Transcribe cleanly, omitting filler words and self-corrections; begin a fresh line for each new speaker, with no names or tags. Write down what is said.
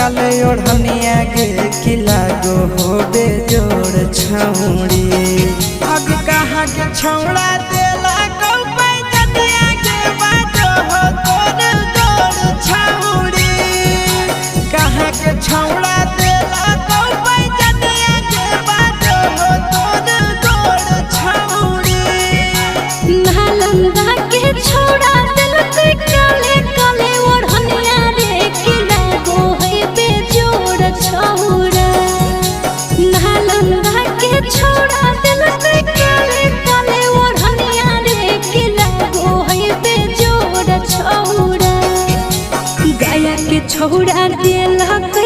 काले ओढ़निया गे किला गो हो बेजोड़ छौड़ी अब कहाँ के छौड़ा देला गौ पैजनिया के बाजो हो तोर जोड़ छौड़ी कहाँ के छौड़ा देला गौ पैजनिया के बाजो हो तोर जोड़ छौड़ी
नालंदा के छौड़ा दिलते काले काले ओढ़निया रे किला गो है बेजोड़ छौड़ा नालंदा के छौड़ा दिलते काले काले ओढ़निया रे किला गो है बेजोड़ छौड़ा गया के छौड़ा दिलक